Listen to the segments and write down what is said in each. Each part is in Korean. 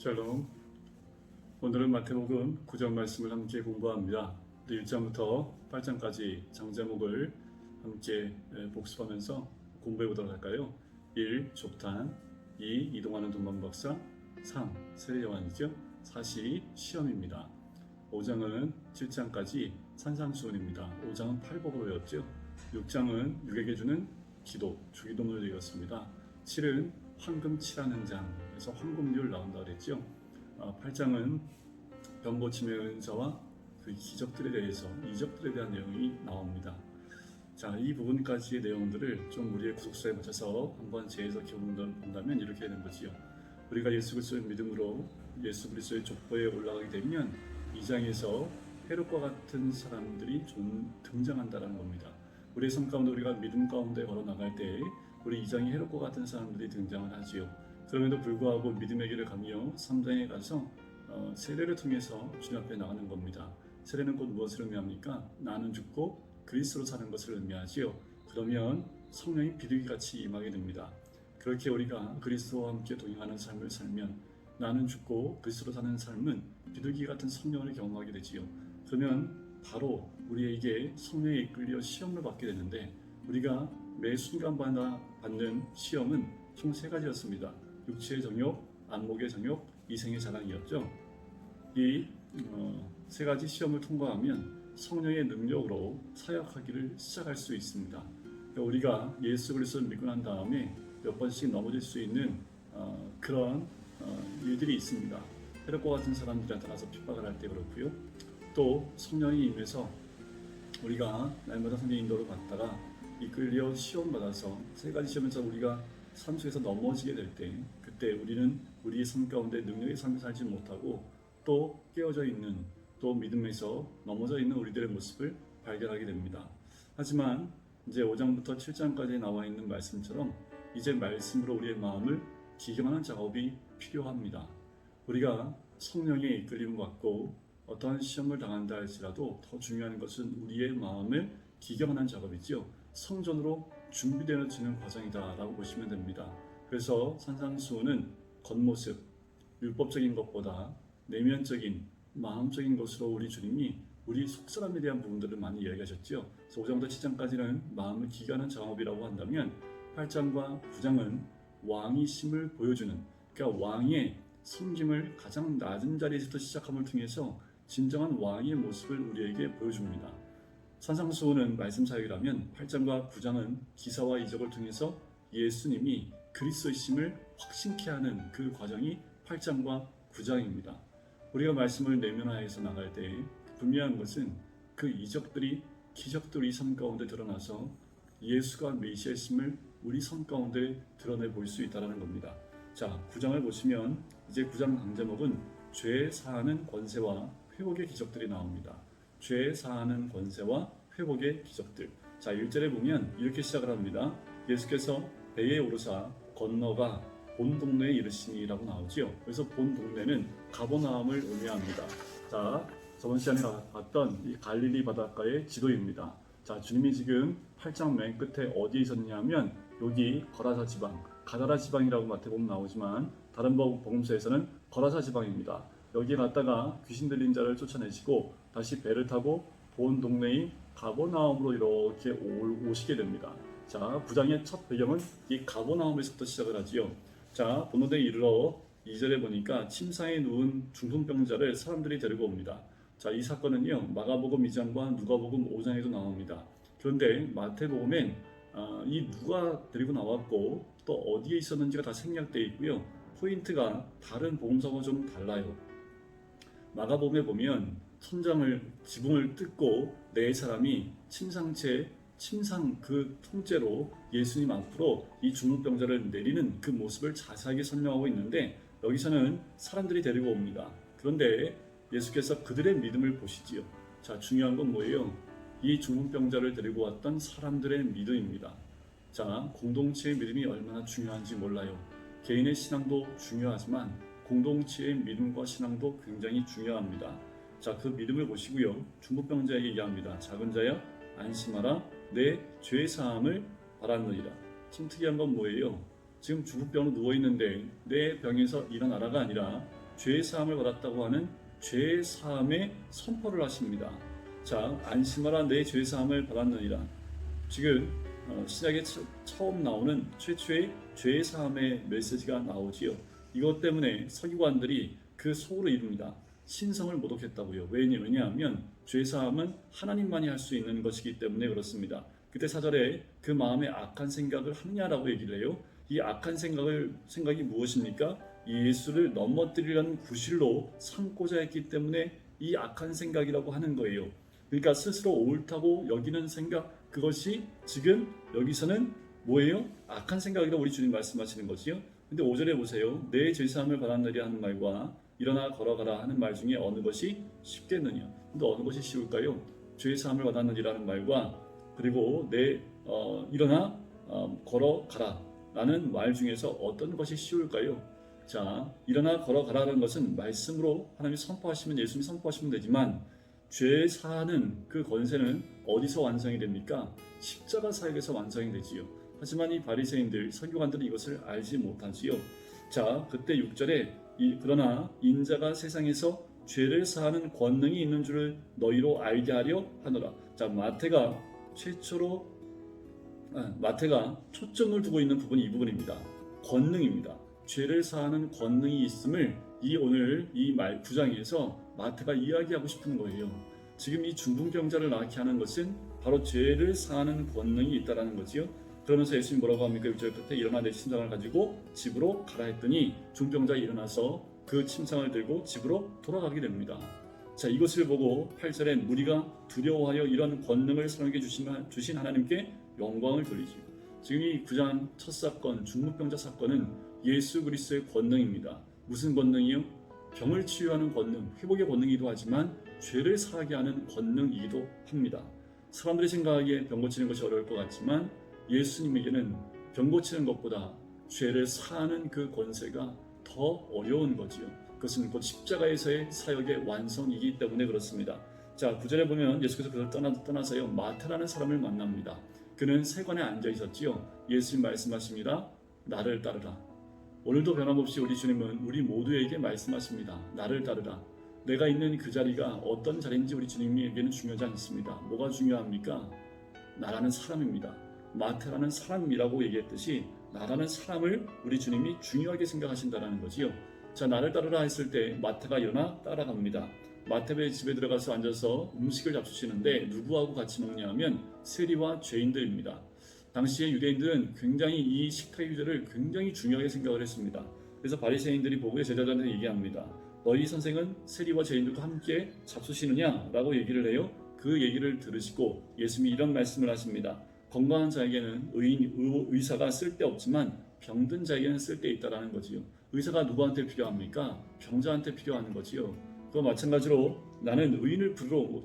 샬롬. 오늘은 마태복음 9장 말씀을 함께 공부합니다. 1장부터 8장까지 장제목을 함께 복습하면서 공부해 보도록 할까요? 1. 족탄, 2. 이동하는 동방박사, 3. 세례요한이죠. 4. 시험입니다. 5장은 7장까지 산상수훈입니다. 5장은 팔복을 외웠죠. 6장은 육에게 주는 기도, 주기도문을 읽었습니다. 7은 황금치라는 장에서 황금률 나온다고 그랬죠. 8장은 병 고침의 은사와 그 기적들에 대해서 이적들에 대한 내용이 나옵니다. 자, 이 부분까지의 내용들을 좀 우리의 구속사에 맞춰서 한번 재해석해 본다면 이렇게 되는 거지요. 우리가 예수 그리스도의 믿음으로 예수 그리스도의 족보에 올라가게 되면 이 장에서 헤롯과 같은 사람들이 좀 등장한다는 겁니다. 우리의 삶 가운데 우리가 믿음 가운데 걸어 나갈 때 우리 2장에 헤롯과 같은 사람들이 등장을 하지요. 그럼에도 불구하고 믿음의 길을 가며 3장에 가서 세례를 통해서 주님 앞에 나가는 겁니다. 세례는 곧 무엇을 의미합니까? 나는 죽고 그리스도로 사는 것을 의미하지요. 그러면 성령이 비둘기같이 임하게 됩니다. 그렇게 우리가 그리스도와 함께 동행하는 삶을 살면 나는 죽고 그리스도로 사는 삶은 비둘기 같은 성령을 경험하게 되지요. 그러면 바로 우리에게 성령에 이끌려 시험을 받게 되는데 우리가 매 순간마다 받는 시험은 총 3가지였습니다. 육체의 정욕, 안목의 정욕, 이생의 자랑이었죠. 이 3가지 시험을 통과하면 성령의 능력으로 사역하기를 시작할 수 있습니다. 그러니까 우리가 예수 그리스도를 믿고 난 다음에 몇 번씩 넘어질 수 있는 그런 일들이 있습니다. 헤롯과 같은 사람들이 나타나서 핍박을 할 때 그렇고요. 또 성령이 임해서 우리가 날마다 성령 인도를 받다가 이끌려 시험 받아서 3가지 시험에서 우리가 삶 속에서 넘어지게 될 때 그때 우리는 우리의 삶 가운데 능력의 삶을 살지 못하고 또 깨어져 있는 또 믿음에서 넘어져 있는 우리들의 모습을 발견하게 됩니다. 하지만 이제 5장부터 7장까지 나와 있는 말씀처럼 이제 말씀으로 우리의 마음을 기경하는 작업이 필요합니다. 우리가 성령의 이끌림을 받고 어떠한 시험을 당한다 할지라도 더 중요한 것은 우리의 마음을 기경하는 작업이지요. 성전으로 준비되어지는 과정이다라고 보시면 됩니다. 그래서 산상수훈은 겉모습, 율법적인 것보다 내면적인, 마음적인 것으로 우리 주님이 우리 속사람에 대한 부분들을 많이 이야기하셨죠. 그래서 5장부터 7장까지는 마음을 기경하는 작업이라고 한다면 8장과 9장은 왕이심을 보여주는, 그러니까 왕의 섬김을 가장 낮은 자리에서부터 시작함을 통해서 진정한 왕의 모습을 우리에게 보여줍니다. 산상수훈은 말씀 사역이라면 8장과 9장은 기사와 이적을 통해서 예수님이 그리스도이심을 확신케 하는 그 과정이 8장과 9장입니다. 우리가 말씀을 내면화해서 나갈 때 분명한 것은 그 이적들이 기적들이 삶 가운데 드러나서 예수가 메시아이심을 우리 삶 가운데 드러내 볼 수 있다는 겁니다. 자, 9장을 보시면 이제 9장 강제목은 죄 사하는 권세와 회복의 기적들이 나옵니다. 죄 사하는 권세와 회복의 기적들. 자, 1절에 보면 이렇게 시작을 합니다. 예수께서 배에 오르사 건너가 본 동네에 이르시니라고 나오지요. 그래서 본 동네는 가버나움을 의미합니다. 자, 저번 시간에 봤던 이 갈릴리 바닷가의 지도입니다. 자, 주님이 지금 8장 맨 끝에 어디에 있었냐면 여기 거라사 지방, 가다라 지방이라고 마태복음 나오지만 다른 복음서에서는 거라사 지방입니다. 여기에 갔다가 귀신 들린 자를 쫓아내시고 다시 배를 타고 본 동네인 가버나움으로 이렇게 오시게 됩니다. 자, 9장의 첫 배경은 이 가버나움에서부터 시작을 하지요. 자, 본원에 이르러 2절에 보니까 침상에 누운 중풍병자를 사람들이 데리고 옵니다. 자, 이 사건은요 마가복음 2장과 누가복음 5장에도 나옵니다. 그런데 마태복음엔 이 누가 데리고 나왔고 또 어디에 있었는지가 다 생략되어 있고요. 포인트가 다른 복음서와 좀 달라요. 마가복음에 보면 지붕을 뜯고 네 사람이 침상 그 통째로 예수님 앞으로 이 중풍병자를 내리는 그 모습을 자세하게 설명하고 있는데 여기서는 사람들이 데리고 옵니다. 그런데 예수께서 그들의 믿음을 보시지요. 자, 중요한 건 뭐예요? 이 중풍병자를 데리고 왔던 사람들의 믿음입니다. 자, 공동체의 믿음이 얼마나 중요한지 몰라요. 개인의 신앙도 중요하지만 공동체의 믿음과 신앙도 굉장히 중요합니다. 자, 그 믿음을 보시고요. 중풍병자에게 얘기합니다. 작은 자야 안심하라, 내 죄 사함을 받았느니라. 참 특이한 건 뭐예요? 지금 중풍병으로 누워있는데 내 병에서 일어나라가 아니라 죄 사함을 받았다고 하는 죄 사함의 선포를 하십니다. 자, 안심하라 내 죄 사함을 받았느니라. 지금 신약에 처음 나오는 최초의 죄 사함의 메시지가 나오지요. 이것 때문에 서기관들이 그 소를 이룹니다. 신성을 모독했다고요. 왜냐하면 죄 사함은 하나님만이 할 수 있는 것이기 때문에 그렇습니다. 그때 4절에 그 마음에 악한 생각을 하느냐라고 얘기를 해요. 이 악한 생각이 무엇입니까? 예수를 넘어뜨리려는 구실로 삼고자 했기 때문에 이 악한 생각이라고 하는 거예요. 그러니까 스스로 옳다고 여기는 생각, 그것이 지금 여기서는 뭐예요? 악한 생각이라고 우리 주님 말씀하시는 것이요. 근데 5절에 보세요. 내 죄사함을 받았느냐 하는 말과 일어나 걸어가라 하는 말 중에 어느 것이 쉽겠느냐? 근데 어느 것이 쉬울까요? 죄사함을 받았느니라는 말과 그리고 일어나 걸어가라 라는 말 중에서 어떤 것이 쉬울까요? 자, 일어나 걸어가라는 것은 말씀으로 하나님이 선포하시면, 예수님이 선포하시면 되지만 죄 사하는 그 권세는 어디서 완성이 됩니까? 십자가 사역에서 완성이 되지요. 하지만 이 바리새인들, 서기관들은 이것을 알지 못하지요. 자, 그때 6절에 그러나 인자가 세상에서 죄를 사하는 권능이 있는 줄을 너희로 알게 하려 하노라. 자, 마태가 초점을 두고 있는 부분이 이 부분입니다. 권능입니다. 죄를 사하는 권능이 있음을 오늘 이 9장에서 마태가 이야기하고 싶은 거예요. 지금 이 중풍병자를 낫게 하는 것은 바로 죄를 사하는 권능이 있다라는 거지요. 그러면서 예수님 뭐라고 합니까? 6절 끝에 일어나 내 침상을 가지고 집으로 가라 했더니 중풍병자가 일어나서 그 침상을 들고 집으로 돌아가게 됩니다. 자, 이것을 보고 8절엔 무리가 두려워하여 이런 권능을 사람에게 주신 하나님께 영광을 돌리지요. 지금 이 9장 첫 사건, 중풍병자 사건은 예수 그리스도의 권능입니다. 무슨 권능이요? 병을 치유하는 권능, 회복의 권능이기도 하지만 죄를 사하게 하는 권능이기도 합니다. 사람들이 생각하기에 병 고치는 것이 어려울 것 같지만 예수님에게는 병 고치는 것보다 죄를 사하는 그 권세가 더 어려운 거지요. 그것은 곧 십자가에서의 사역의 완성이기 때문에 그렇습니다. 자, 9절에 보면 예수께서 그를 떠나서요 마태라는 사람을 만납니다. 그는 세관에 앉아 있었지요. 예수님 말씀하십니다. 나를 따르라. 오늘도 변함없이 우리 주님은 우리 모두에게 말씀하십니다. 나를 따르라. 내가 있는 그 자리가 어떤 자리인지 우리 주님에게는 중요하지 않습니다. 뭐가 중요합니까? 나라는 사람입니다. 마태라는 사람이라고 얘기했듯이 나라는 사람을 우리 주님이 중요하게 생각하신다는 거지요. 자, 나를 따르라 했을 때 마태가 일어나 따라갑니다. 마태의 집에 들어가서 앉아서 음식을 잡수시는데 누구하고 같이 먹냐 하면 세리와 죄인들입니다. 당시에 유대인들은 굉장히 이 식탁 유제를 굉장히 중요하게 생각을 했습니다. 그래서 바리새인들이 보고 제자들한테 얘기합니다. 너희 선생은 세리와 죄인들과 함께 잡수시느냐라고 얘기를 해요. 그 얘기를 들으시고 예수님이 이런 말씀을 하십니다. 건강한 자에게는 의사가 쓸데없지만 병든 자에게는 쓸데있다라는 거지요. 의사가 누구한테 필요합니까? 병자한테 필요한 거지요. 그와 마찬가지로 나는 의인을 부르러 온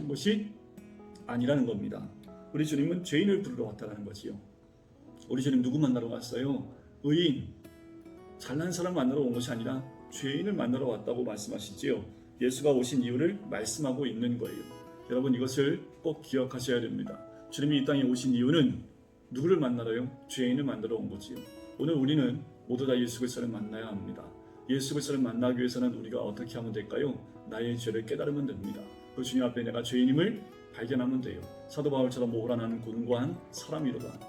것이 아니라는 겁니다. 우리 주님은 죄인을 부르러 왔다는 거지요. 우리 주님 누구 만나러 왔어요? 의인, 잘난 사람 만나러 온 것이 아니라 죄인을 만나러 왔다고 말씀하시지요. 예수가 오신 이유를 말씀하고 있는 거예요. 여러분 이것을 꼭 기억하셔야 됩니다. 주님이 이 땅에 오신 이유는 누구를 만나러요? 죄인을 만나러 온 거지요. 오늘 우리는 모두 다 예수 그리스도를 만나야 합니다. 예수 그리스도를 만나기 위해서는 우리가 어떻게 하면 될까요? 나의 죄를 깨달으면 됩니다. 그 주님 앞에 내가 죄인임을 발견하면 돼요. 사도 바울처럼 오라나는 곤고한 사람이로다.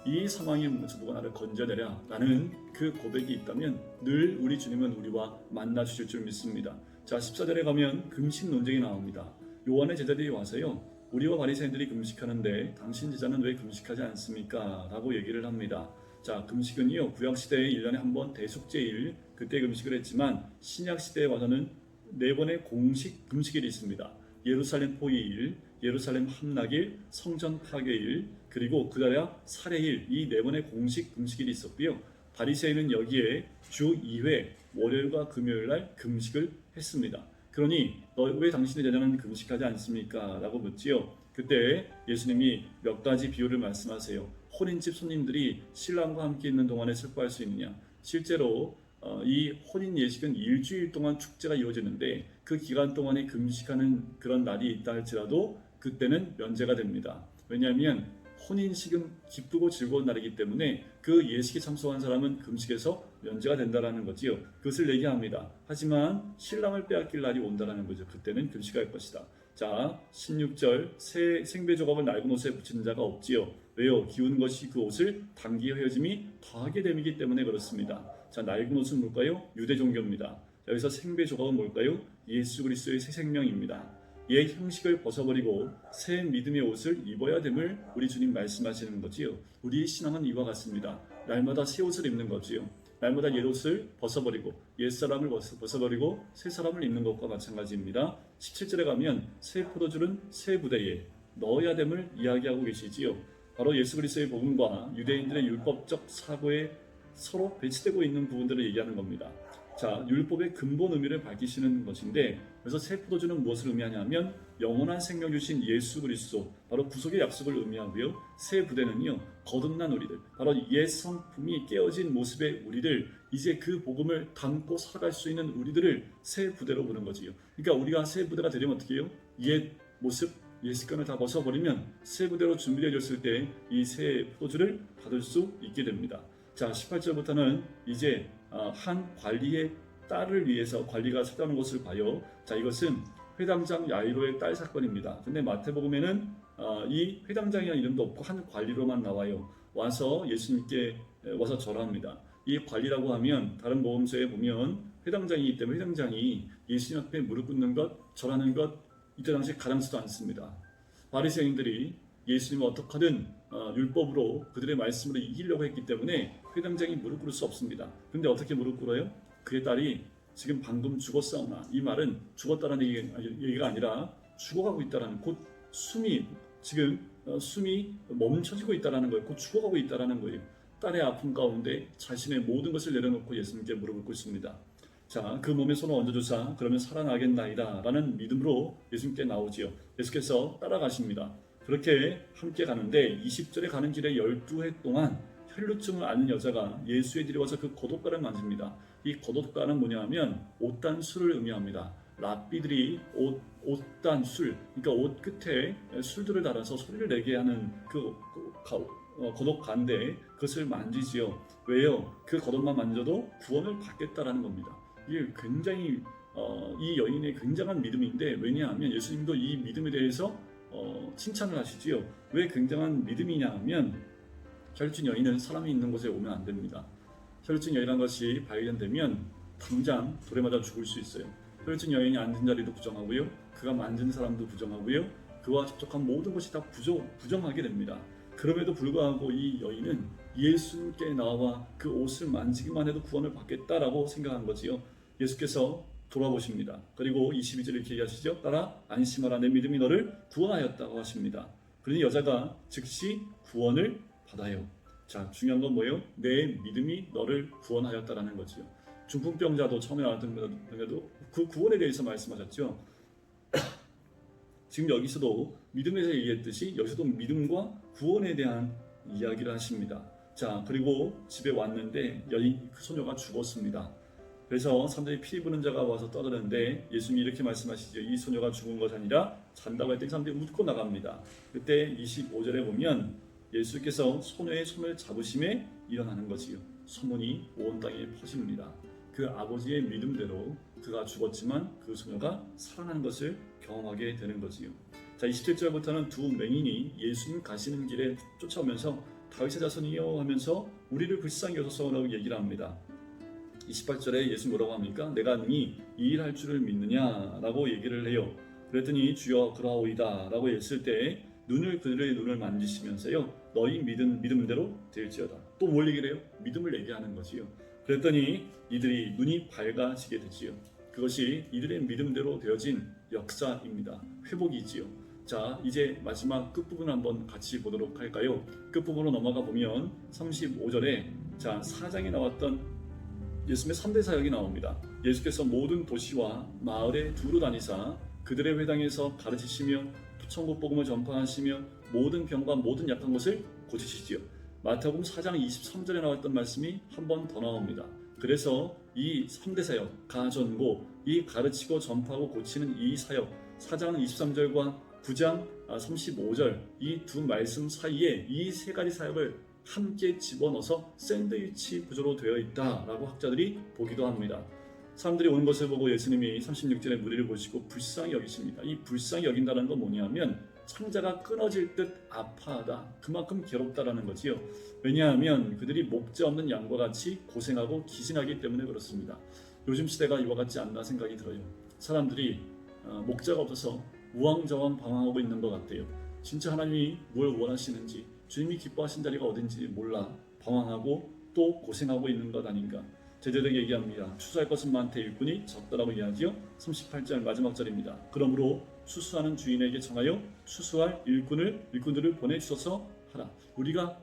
이 상황에 누가 나를 건져내랴 라는 그 고백이 있다면 늘 우리 주님은 우리와 만나 주실 줄 믿습니다. 자, 14절에 가면 금식 논쟁이 나옵니다. 요한의 제자들이 와서요, 우리와 바리새인들이 금식하는데 당신 제자는 왜 금식하지 않습니까? 라고 얘기를 합니다. 자, 금식은요 구약시대에 1년에 한 번 대속죄일 그때 금식을 했지만 신약시대에 와서는 4번의 공식 금식일이 있습니다. 예루살렘 포위일, 예루살렘 함락일, 성전 파괴일, 그리고 그달야 살해일, 이 4번의 공식 금식일이 있었고요. 바리새인은 여기에 주 2회 월요일과 금요일날 금식을 했습니다. 그러니 왜 당신의 제자는 금식하지 않습니까? 라고 묻지요. 그때 예수님이 몇 가지 비유를 말씀하세요. 혼인집 손님들이 신랑과 함께 있는 동안에 슬퍼할 수 있느냐? 실제로 이 혼인 예식은 일주일 동안 축제가 이루어지는데 그 기간 동안에 금식하는 그런 날이 있다 할지라도 그때는 면제가 됩니다. 왜냐하면 혼인식은 기쁘고 즐거운 날이기 때문에 그 예식에 참석한 사람은 금식에서 면제가 된다라는 거지요. 그것을 얘기합니다. 하지만 신랑을 빼앗길 날이 온다라는 거죠. 그때는 금식할 것이다. 자, 16절 새 생배 조각을 낡은 옷에 붙이는 자가 없지요. 왜요? 기운 것이 그 옷을 단기 헤어짐이 더하게 됨이기 때문에 그렇습니다. 자, 낡은 옷은 뭘까요? 유대 종교입니다. 여기서 생배 조각은 뭘까요? 예수 그리스도의 새 생명입니다. 옛 형식을 벗어버리고 새 믿음의 옷을 입어야 됨을 우리 주님 말씀하시는 거지요. 우리의 신앙은 이와 같습니다. 날마다 새 옷을 입는 거지요. 날마다 옛 옷을 벗어버리고 옛 사람을 벗어버리고 새 사람을 입는 것과 마찬가지입니다. 17절에 가면 새 포도주는 새 부대에 넣어야 됨을 이야기하고 계시지요. 바로 예수 그리스도의 복음과 유대인들의 율법적 사고에 서로 배치되고 있는 부분들을 얘기하는 겁니다. 자, 율법의 근본 의미를 밝히시는 것인데, 그래서 새 포도주는 무엇을 의미하냐면 영원한 생명 주신 예수 그리스도, 바로 구속의 약속을 의미하고요. 새 부대는요, 거듭난 우리들, 바로 옛 성품이 깨어진 모습의 우리들, 이제 그 복음을 담고 살아갈 수 있는 우리들을 새 부대로 보는 거지요. 그러니까 우리가 새 부대가 되려면 어떻게 해요? 옛 모습, 옛 습관을 다 벗어버리면 새 부대로 준비되어졌을 때 이 새 포도주를 받을 수 있게 됩니다. 자, 18절부터는 이제 한 관리의 딸을 위해서 관리가 찾아오는 것을 봐요. 자, 이것은 회당장 야이로의 딸 사건입니다. 근데 마태복음에는 이 회당장이라는 이름도 없고 한 관리로만 나와요. 와서 예수님께 와서 절합니다. 이 관리라고 하면 다른 복음서에 보면 회당장이기 때문에 회당장이 예수님 앞에 무릎 꿇는 것, 절하는 것 이때 당시 가당치도 않습니다. 바리새인들이 예수님을 어떻게든 율법으로 그들의 말씀으로 이기려고 했기 때문에 회당장이 무릎 꿇을 수 없습니다. 근데 어떻게 무릎 꿇어요? 그의 딸이 지금 방금 죽었사오나, 이 말은 죽었다는 얘기가 아니라 죽어가고 있다라는, 곧 숨이 지금 숨이 멈춰지고 있다라는 거예요. 곧 죽어가고 있다라는 거예요. 딸의 아픔 가운데 자신의 모든 것을 내려놓고 예수님께 무릎을 꿇습니다. 자, 그 몸에 손을 얹어주사 그러면 살아나겠나이다 라는 믿음으로 예수님께 나오지요. 예수께서 따라가십니다. 그렇게 함께 가는데 20절에 가는 길에 12해 동안 혈루증을 앓는 여자가 예수에 데려와서 그 겉옷가를 만집니다. 이 겉옷가는 뭐냐 하면 옷단술을 의미합니다. 랍비들이 옷단 술, 그러니까 옷 끝에 술들을 달아서 소리를 내게 하는 그 겉옷가인데 그것을 만지지요. 왜요? 그 겉옷만 만져도 구원을 받겠다라는 겁니다. 이게 굉장히 이 여인의 굉장한 믿음인데, 왜냐하면 예수님도 이 믿음에 대해서 칭찬을 하시지요. 왜 굉장한 믿음이냐 하면 혈루증 여인은 사람이 있는 곳에 오면 안 됩니다. 혈루증 여인이라는 것이 발견되면 당장 돌에 맞아 죽을 수 있어요. 혈루증 여인이 앉은 자리도 부정하고요, 그가 만진 사람도 부정하고요, 그와 접촉한 모든 것이 다 부정하게 됩니다. 그럼에도 불구하고 이 여인은 예수님께 나와 그 옷을 만지기만 해도 구원을 받겠다라고 생각한 거지요. 예수께서 돌아보십니다. 그리고 22절 이렇게 얘기하시죠. 따라 안심하라, 내 믿음이 너를 구원하였다고 하십니다. 그러니 여자가 즉시 구원을 받아요. 자, 중요한 건 뭐예요? 내 믿음이 너를 구원하였다라는 거지요. 중풍병자도 처음에 나왔던 병자도 그 구원에 대해서 말씀하셨죠. 지금 여기서도 믿음에서 얘기했듯이 여기서도 믿음과 구원에 대한 이야기를 하십니다. 자, 그리고 집에 왔는데 여인 그 소녀가 죽었습니다. 그래서 사람들이 피 부는 자가 와서 떠드는데 예수님이 이렇게 말씀하시죠. 이 소녀가 죽은 것이 아니라 잔다고 했더니 사람들이 웃고 나갑니다. 그때 25절에 보면 예수께서 소녀의 손을 잡으심에 일어나는 것이요, 소문이 온 땅에 퍼집니다. 그 아버지의 믿음대로 그가 죽었지만 그 소녀가 살아난 것을 경험하게 되는 거지요. 자, 27절부터는 두 맹인이 예수님 가시는 길에 쫓아오면서 다윗의 자손이여 하면서 우리를 불쌍히 여소서라고 얘기를 합니다. 28절에 예수 뭐라고 합니까? 내가 능히 이 일 할 줄을 믿느냐라고 얘기를 해요. 그랬더니 주여 그러하오이다 라고 했을 때 그들의 눈을 만지시면서요, 너희 믿음대로 될지어다. 또 뭘 얘기를 해요? 믿음을 얘기하는 거지요. 그랬더니 이들이 눈이 밝아지게 되지요. 그것이 이들의 믿음대로 되어진 역사입니다. 회복이지요. 자, 이제 마지막 끝부분 한번 같이 보도록 할까요? 끝부분으로 넘어가 보면 35절에 자, 4장에 나왔던 예수님의 3대 사역이 나옵니다. 예수께서 모든 도시와 마을에 두루 다니사 그들의 회당에서 가르치시며 천국 복음을 전파하시며 모든 병과 모든 약한 것을 고치시지요. 마태복음 4장 23절에 나왔던 말씀이 한 번 더 나옵니다. 그래서 이 3대 사역, 가전고, 이 가르치고 전파하고 고치는 이 사역, 4장 23절과 9장 35절 이 두 말씀 사이에 이 세 가지 사역을 함께 집어넣어서 샌드위치 구조로 되어 있다라고 학자들이 보기도 합니다. 사람들이 오는 것을 보고 예수님이 36절의 무리를 보시고 불쌍히 여기십니다. 이 불쌍히 여긴다는 건 뭐냐면 창자가 끊어질 듯 아파하다. 그만큼 괴롭다라는 거지요. 왜냐하면 그들이 목자 없는 양과 같이 고생하고 기신하기 때문에 그렇습니다. 요즘 시대가 이와 같지 않나 생각이 들어요. 사람들이 목자가 없어서 우왕좌왕 방황하고 있는 것 같아요. 진짜 하나님이 뭘 원하시는지, 주님이 기뻐하신 자리가 어딘지 몰라 방황하고 또 고생하고 있는 것 아닌가. 제자들에게 얘기합니다. 추수할 것은 많되 일꾼이 적다라고 이야기하지요. 38절 마지막 절입니다. 그러므로 추수하는 주인에게 정하여 추수할 일꾼들을 보내주셔서 하라. 우리가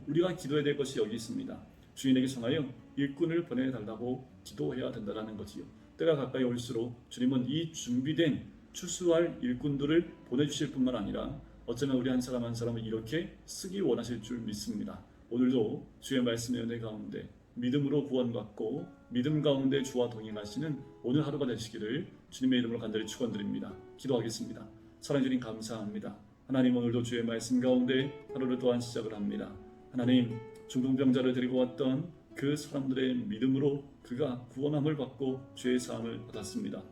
우리가 기도해야 될 것이 여기 있습니다. 주인에게 정하여 일꾼을 보내달라고 기도해야 된다는 거지요. 때가 가까이 올수록 주님은 이 준비된 추수할 일꾼들을 보내주실 뿐만 아니라 어쩌면 우리 한 사람 한 사람을 이렇게 쓰기 원하실 줄 믿습니다. 오늘도 주의 말씀의 은혜 가운데 믿음으로 구원받고 믿음 가운데 주와 동행하시는 오늘 하루가 되시기를 주님의 이름으로 간절히 축원드립니다. 기도하겠습니다. 사랑해 주님 감사합니다. 하나님 오늘도 주의 말씀 가운데 하루를 또한 시작을 합니다. 하나님 중풍병자를 데리고 왔던 그 사람들의 믿음으로 그가 구원함을 받고 죄의 사함을 받았습니다.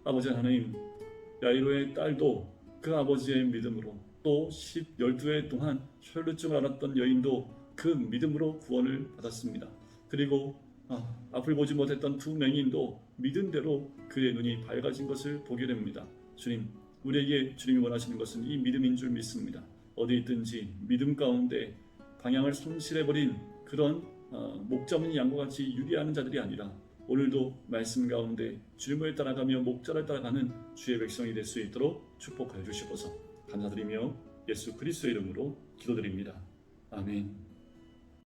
아버지 하나님 야이로의 딸도 그 아버지의 믿음으로 또 12해 동안 혈루증을 앓았던 여인도 그 믿음으로 구원을 받았습니다. 그리고 앞을 보지 못했던 두 맹인도 믿은 대로 그의 눈이 밝아진 것을 보게 됩니다. 주님, 우리에게 주님이 원하시는 것은 이 믿음인 줄 믿습니다. 어디 있든지 믿음 가운데 방향을 상실해버린 그런 목자 없는 양과 같이 유리하는 자들이 아니라 오늘도 말씀 가운데 주님을 따라가며 목자를 따라가는 주의 백성이 될 수 있도록 축복하여 주시옵소서. 감사드리며 예수 그리스도의 이름으로 기도드립니다. 아멘.